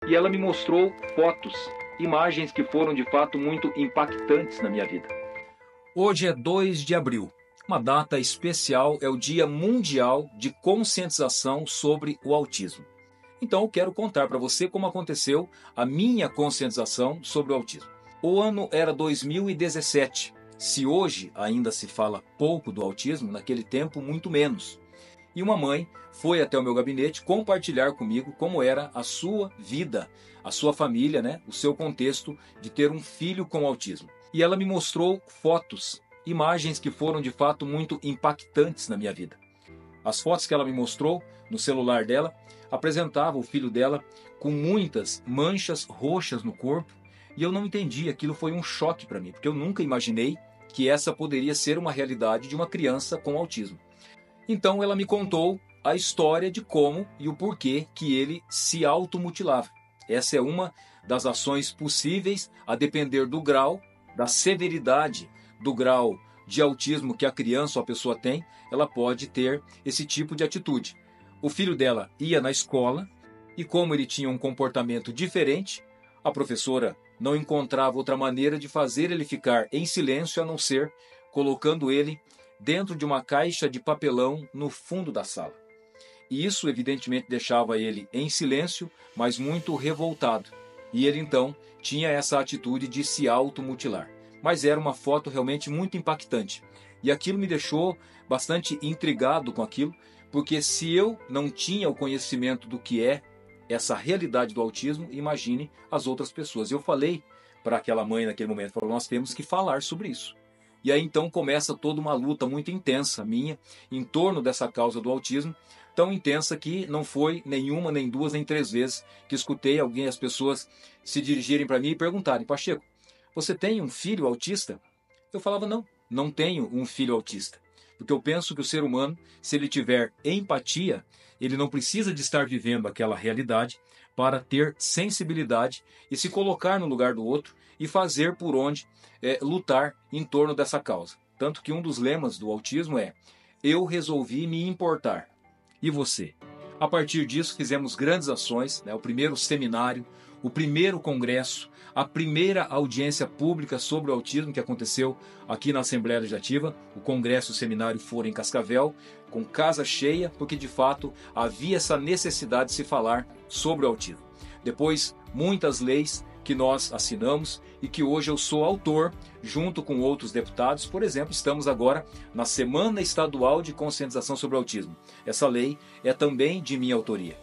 E ela me mostrou fotos, imagens que foram de fato muito impactantes na minha vida. Hoje é 2 de abril. Uma data especial, é o Dia Mundial de Conscientização sobre o Autismo. Então eu quero contar para você como aconteceu a minha conscientização sobre o autismo. O ano era 2017. Se hoje ainda se fala pouco do autismo, naquele tempo muito menos. E uma mãe foi até o meu gabinete compartilhar comigo como era a sua vida, a sua família, né? O seu contexto de ter um filho com autismo. E ela me mostrou fotos, imagens que foram de fato muito impactantes na minha vida. As fotos que ela me mostrou no celular dela apresentavam o filho dela com muitas manchas roxas no corpo, e eu não entendi, aquilo foi um choque para mim, porque eu nunca imaginei que essa poderia ser uma realidade de uma criança com autismo. Então ela me contou a história de como e o porquê que ele se automutilava. Essa é uma das ações possíveis a depender do grau, da severidade do grau de autismo que a criança ou a pessoa tem, ela pode ter esse tipo de atitude. O filho dela ia na escola e, como ele tinha um comportamento diferente, a professora não encontrava outra maneira de fazer ele ficar em silêncio a não ser colocando ele dentro de uma caixa de papelão no fundo da sala. E isso evidentemente deixava ele em silêncio, mas muito revoltado. E ele então tinha essa atitude de se automutilar. Mas era uma foto realmente muito impactante. E aquilo me deixou bastante intrigado com aquilo, porque se eu não tinha o conhecimento do que é essa realidade do autismo, imagine as outras pessoas. Eu falei para aquela mãe naquele momento, falou, nós temos que falar sobre isso. E aí então começa toda uma luta muito intensa minha em torno dessa causa do autismo, tão intensa que não foi nenhuma, nem duas, nem três vezes que escutei as pessoas se dirigirem para mim e perguntarem, Pacheco, você tem um filho autista? Eu falava, não, não tenho um filho autista. Porque eu penso que o ser humano, se ele tiver empatia, ele não precisa de estar vivendo aquela realidade para ter sensibilidade e se colocar no lugar do outro e fazer por onde lutar em torno dessa causa. Tanto que um dos lemas do autismo é eu resolvi me importar. E você? A partir disso fizemos grandes ações, o primeiro seminário, o primeiro congresso, a primeira audiência pública sobre o autismo que aconteceu aqui na Assembleia Legislativa. O congresso e o seminário foram em Cascavel, com casa cheia, porque de fato havia essa necessidade de se falar sobre o autismo. Depois, muitas leis que nós assinamos e que hoje eu sou autor, junto com outros deputados. Por exemplo, estamos agora na Semana Estadual de Conscientização sobre o Autismo. Essa lei é também de minha autoria.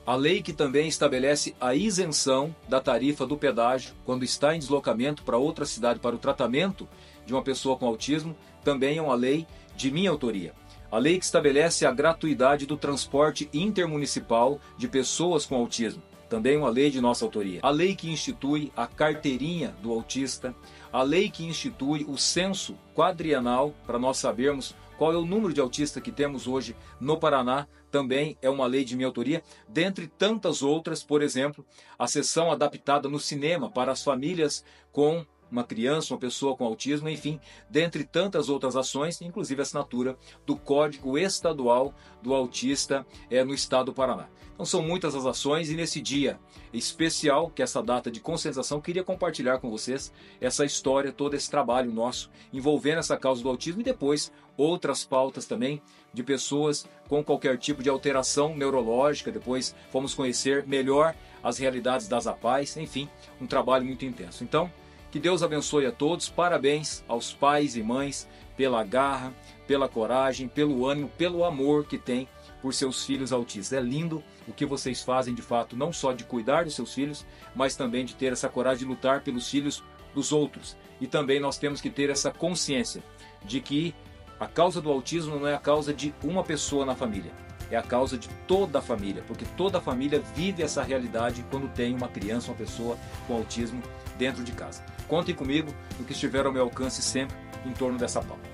A lei que também estabelece a isenção da tarifa do pedágio quando está em deslocamento para outra cidade para o tratamento de uma pessoa com autismo, também é uma lei de minha autoria. A lei que estabelece a gratuidade do transporte intermunicipal de pessoas com autismo, também uma lei de nossa autoria. A lei que institui a carteirinha do autista, a lei que institui o censo quadrienal para nós sabermos qual é o número de autistas que temos hoje no Paraná, também é uma lei de minha autoria, dentre tantas outras, por exemplo, a sessão adaptada no cinema para as famílias com uma criança, uma pessoa com autismo, enfim, dentre tantas outras ações, inclusive a assinatura do Código Estadual do Autista no estado do Paraná. Então são muitas as ações e nesse dia especial, que é essa data de conscientização, eu queria compartilhar com vocês essa história, todo esse trabalho nosso envolvendo essa causa do autismo e depois outras pautas também de pessoas com qualquer tipo de alteração neurológica. Depois fomos conhecer melhor as realidades das APAES, enfim, um trabalho muito intenso. Então, que Deus abençoe a todos, parabéns aos pais e mães pela garra, pela coragem, pelo ânimo, pelo amor que têm por seus filhos autistas. É lindo o que vocês fazem de fato, não só de cuidar dos seus filhos, mas também de ter essa coragem de lutar pelos filhos dos outros. E também nós temos que ter essa consciência de que a causa do autismo não é a causa de uma pessoa na família, é a causa de toda a família, porque toda a família vive essa realidade quando tem uma criança, uma pessoa com autismo dentro de casa. Contem comigo no que estiver ao meu alcance sempre em torno dessa pauta.